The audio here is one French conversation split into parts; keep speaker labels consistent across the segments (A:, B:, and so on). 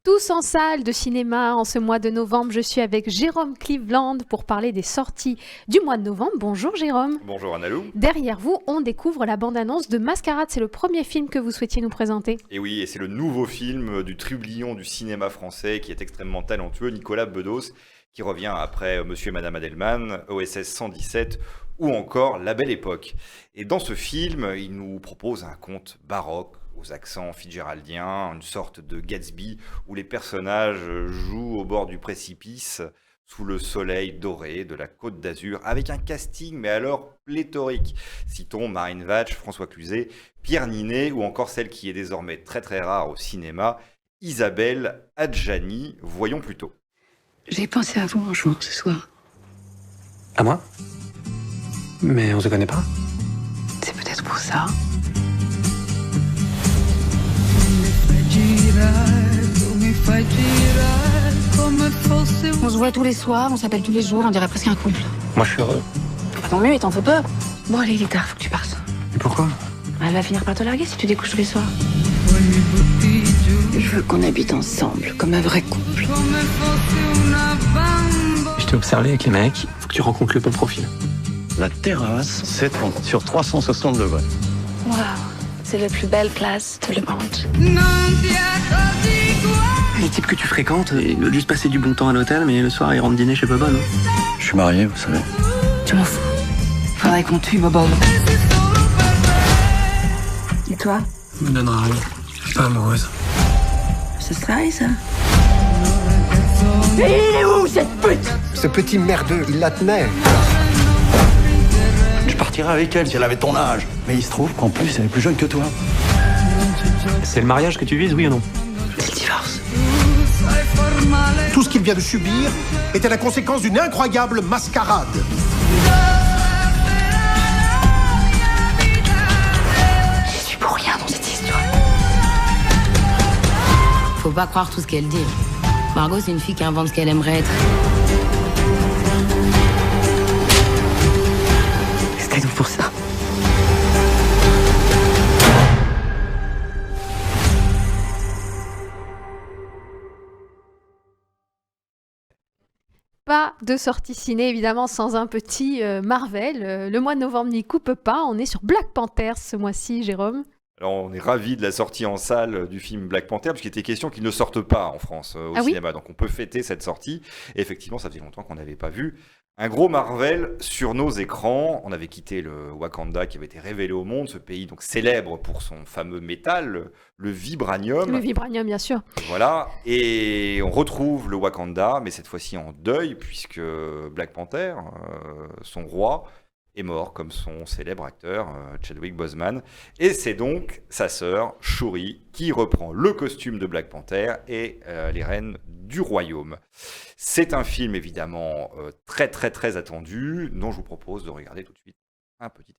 A: Tous en salle de cinéma en ce mois de novembre. Je suis avec Jérôme Cleveland pour parler des sorties du mois de novembre. Bonjour Jérôme.
B: Bonjour Annalou.
A: Derrière vous, on découvre la bande-annonce de Mascarade. C'est le premier film que vous souhaitiez nous présenter.
B: Et oui, et c'est le nouveau film du trublion du cinéma français qui est extrêmement talentueux, Nicolas Bedos, qui revient après Monsieur et Madame Adelman, OSS 117 ou encore La Belle Époque. Et dans ce film, il nous propose un conte baroque aux accents fitzgeraldiens, une sorte de Gatsby où les personnages jouent au bord du précipice sous le soleil doré de la Côte d'Azur avec un casting mais alors pléthorique. Citons Marine Vatch, François Cluzet, Pierre Ninet ou encore celle qui est désormais très très rare au cinéma, Isabelle Adjani. Voyons plutôt.
C: J'ai pensé à vous en jouant ce soir.
D: À moi? Mais on se connaît pas?
C: C'est peut-être pour ça. On se voit tous les soirs, on s'appelle tous les jours, on dirait presque un couple.
D: Moi, je suis heureux.
C: Bah, tant mieux, il t'en faut peu. Bon, allez, il est tard, faut que tu partes.
D: Et pourquoi?
C: Elle va finir par te larguer si tu découches tous les soirs. Je veux qu'on habite ensemble, comme un vrai couple.
D: Je t'ai observé avec les mecs, faut que tu rencontres le bon profil.
E: La terrasse s'étend sur 360 degrés.
C: Waouh, c'est la plus belle place de le monde.
D: Les types que tu fréquentes, ils veulent juste passer du bon temps à l'hôtel, mais le soir, ils rentrent dîner chez Bobonne.
E: Je suis marié, vous savez.
C: Tu m'en fous. Faudrait qu'on tue Bobo. Et toi?
D: Me donnera rien. Je suis pas amoureuse.
C: Ça se travaille, ça?
F: Ce petit merdeux, il la tenait.
E: Je partirais avec elle si elle avait ton âge. Mais il se trouve qu'en plus, elle est plus jeune que toi.
D: C'est le mariage que tu vises, oui ou non?
C: C'est le divorce.
F: Tout ce qu'il vient de subir était la conséquence d'une incroyable mascarade.
C: Je suis pour rien dans cette histoire.
G: Faut pas croire tout ce qu'elle dit. Margot, c'est une fille qui invente ce qu'elle aimerait être.
C: C'était donc pour ça.
A: Pas de sortie ciné, évidemment, sans un petit Marvel. Le mois de novembre n'y coupe pas. On est sur Black Panther ce mois-ci, Jérôme.
B: Alors on est ravis de la sortie en salle du film Black Panther, puisqu'il était question qu'il ne sorte pas en France au cinéma. Donc on peut fêter cette sortie. Et effectivement, ça faisait longtemps qu'on n'avait pas vu un gros Marvel sur nos écrans. On avait quitté le Wakanda qui avait été révélé au monde, ce pays donc célèbre pour son fameux métal, le vibranium.
A: Le vibranium, bien sûr.
B: Voilà, et on retrouve le Wakanda, mais cette fois-ci en deuil, puisque Black Panther, son roi, est mort comme son célèbre acteur Chadwick Boseman. Et c'est donc sa sœur, Shuri, qui reprend le costume de Black Panther et les rênes du royaume. C'est un film évidemment très très très attendu, dont je vous propose de regarder tout de suite un petit extrait.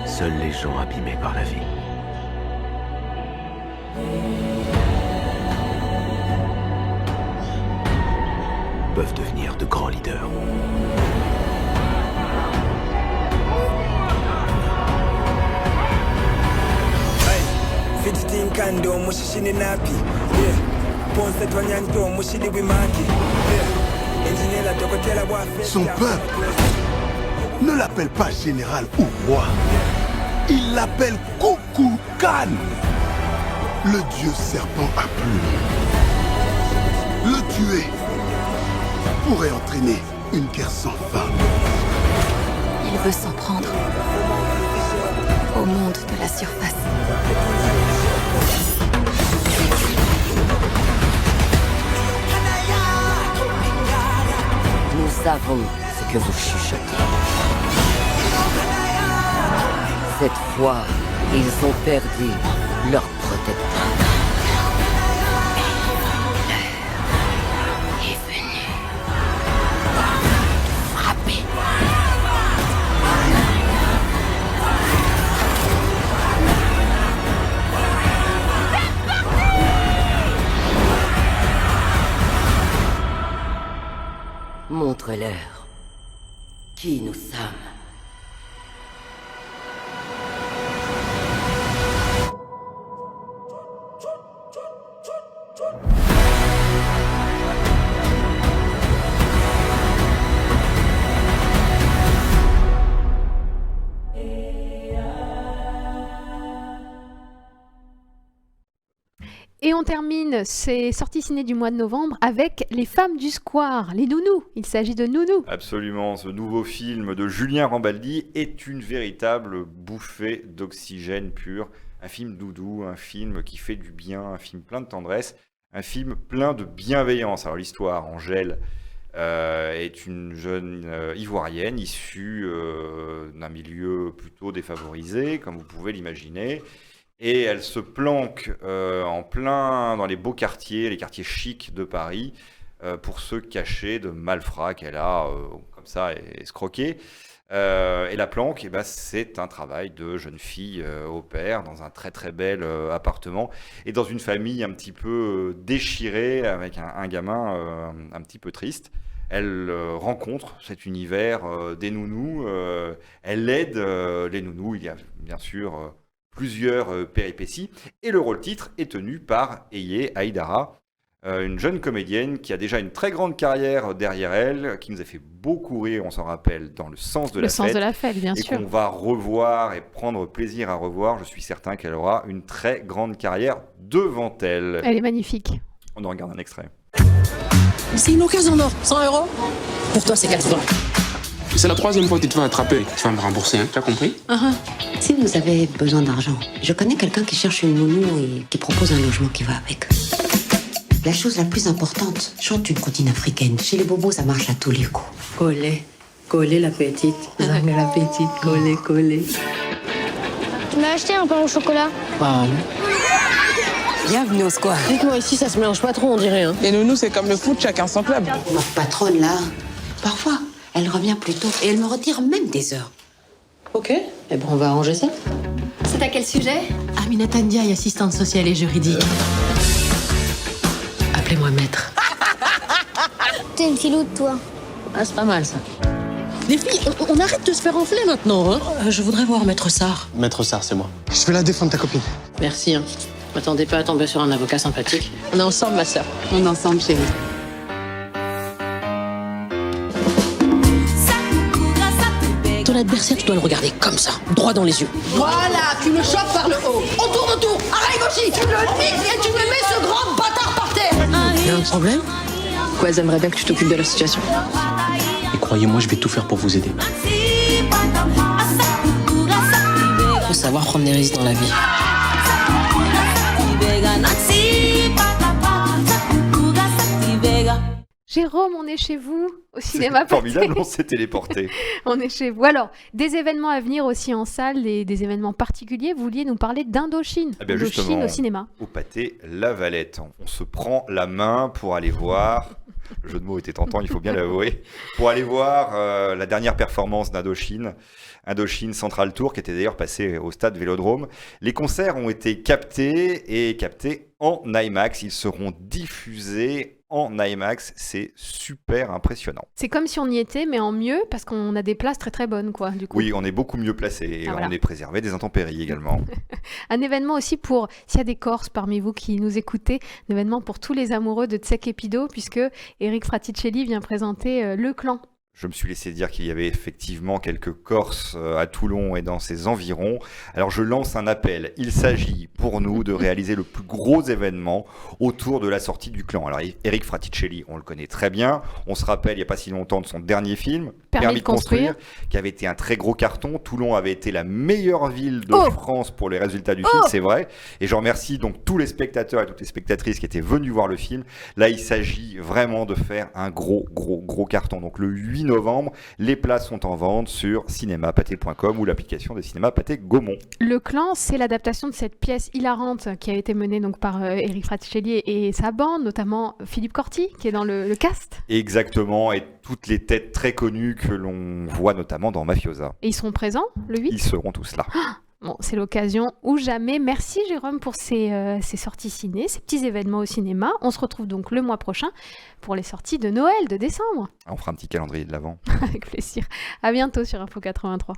H: Seuls les gens abîmés par la vie peuvent devenir de grands leaders.
F: Son peuple ne l'appelle pas général ou roi. Il l'appelle Coucou Khan. Le dieu serpent à plumes. Le tuer pourrait entraîner une guerre sans fin.
C: Il veut s'en prendre au monde de la surface.
G: Nous savons ce que vous chuchotez. Cette fois, ils ont perdu leur protecteur.
C: L'heure est venue de frapper.
A: Et on termine ces sorties ciné du mois de novembre avec Les Femmes du Square, les nounous. Il s'agit de nounous.
B: Absolument, ce nouveau film de Julien Rambaldi est une véritable bouffée d'oxygène pur. Un film doudou, un film qui fait du bien, un film plein de tendresse, un film plein de bienveillance. Alors l'histoire, Angèle est une jeune ivoirienne issue d'un milieu plutôt défavorisé, comme vous pouvez l'imaginer. Et elle se planque en plein dans les beaux quartiers, les quartiers chics de Paris, pour se cacher de malfrats qu'elle a comme ça escroqués. Et la planque, c'est un travail de jeune fille au père dans un très très bel appartement et dans une famille un petit peu déchirée avec un gamin un petit peu triste. Elle rencontre cet univers des nounous, elle aide les nounous, il y a bien sûr plusieurs péripéties et le rôle-titre est tenu par Eye Aïdara, une jeune comédienne qui a déjà une très grande carrière derrière elle, qui nous a fait beaucoup rire, on s'en rappelle, dans Le Sens de la Fête.
A: Le Sens de la Fête, bien sûr.
B: Et qu'on va revoir et prendre plaisir à revoir. Je suis certain qu'elle aura une très grande carrière devant elle.
A: Elle est magnifique.
B: On en regarde un extrait.
G: C'est une occasion d'or, 100 €. Pour toi, c'est 80.
I: C'est la 3e fois que tu te fais attraper. Tu vas me rembourser, hein, tu as compris?
J: Si vous avez besoin d'argent, je connais quelqu'un qui cherche une nounou et qui propose un logement qui va avec. La chose la plus importante, chante une comptine africaine. Chez les bobos, ça marche à tous les coups.
G: Collez, collez la petite. Jamais la petite, collez, collez.
K: Tu m'as acheté un pain au chocolat?
G: Bienvenue au square.
K: Dites-moi, ici, ça se mélange pas trop, on dirait. Hein.
L: Et nous, c'est comme le foot, chacun son club.
J: Notre patronne, là, parfois, elle revient plus tôt et elle me retire même des heures.
G: Ok, eh ben on va arranger ça.
C: C'est à quel sujet?
G: Aminata Ndiaye, assistante sociale et juridique. Appelez-moi maître.
K: T'es une filoute, toi.
G: Ah, c'est pas mal, ça. Les filles, on arrête de se faire enfler maintenant, hein. Je voudrais voir Maître Sarr.
E: Maître Sarr, c'est moi. Je vais la défendre, ta copine.
G: Merci, hein. M'attendez pas à tomber sur un avocat sympathique. On est ensemble, ma sœur. On est ensemble, chérie. Ton adversaire, tu dois le regarder comme ça, droit dans les yeux.
J: Voilà, tu le chopes par le haut. On tourne autour, arrive aussi. Tu le niques et tu me mets ce grand bâtard par terre.
G: Y'a un problème?
K: Ouais, j'aimerais bien que tu t'occupes de la situation.
D: Et croyez-moi, je vais tout faire pour vous aider.
G: Faut savoir prendre des risques dans la vie.
A: Jérôme, on est chez vous au cinéma.
B: C'est formidable, on s'est téléporté.
A: On est chez vous. Alors, des événements à venir aussi en salle, des événements particuliers. Vous vouliez nous parler d'Indochine.
B: Eh bien,
A: Indochine
B: justement,
A: au cinéma.
B: Au Pâté La Valette. On se prend la main pour aller voir, le jeu de mots était tentant, il faut bien l'avouer, pour aller voir la dernière performance d'Indochine. Indochine Central Tour, qui était d'ailleurs passé au stade Vélodrome. Les concerts ont été captés en IMAX. Ils seront diffusés en IMAX. C'est super impressionnant.
A: C'est comme si on y était, mais en mieux, parce qu'on a des places très très bonnes, quoi, du coup.
B: Oui, on est beaucoup mieux placé et
A: voilà.
B: On est préservé des intempéries également.
A: Un événement aussi pour, s'il y a des Corses parmi vous qui nous écoutez, un événement pour tous les amoureux de Tsek Epido, puisque Eric Fraticelli vient présenter Le Clan.
B: Je me suis laissé dire qu'il y avait effectivement quelques Corses à Toulon et dans ses environs. Alors je lance un appel. Il s'agit pour nous de réaliser le plus gros événement autour de la sortie du Clan. Alors Eric Fraticelli, on le connaît très bien. On se rappelle il n'y a pas si longtemps de son dernier film, Permis de construire, qui avait été un très gros carton. Toulon avait été la meilleure ville de France pour les résultats du film, c'est vrai. Et je remercie donc tous les spectateurs et toutes les spectatrices qui étaient venus voir le film. Là, il s'agit vraiment de faire un gros carton. Donc le 8 novembre, les places sont en vente sur cinémapathé.com ou l'application de Cinéma Pathé Gaumont.
A: Le Clan, c'est l'adaptation de cette pièce hilarante qui a été menée donc par Eric Fraticelli et sa bande, notamment Philippe Corti qui est dans le cast.
B: Exactement, et toutes les têtes très connues que l'on voit notamment dans Mafiosa.
A: Et ils seront présents le 8 ?
B: Ils seront tous là.
A: Bon, c'est l'occasion ou jamais. Merci Jérôme pour ces sorties ciné, ces petits événements au cinéma. On se retrouve donc le mois prochain pour les sorties de Noël de décembre.
B: On fera un petit calendrier de l'Avent.
A: Avec plaisir. À bientôt sur Info 83.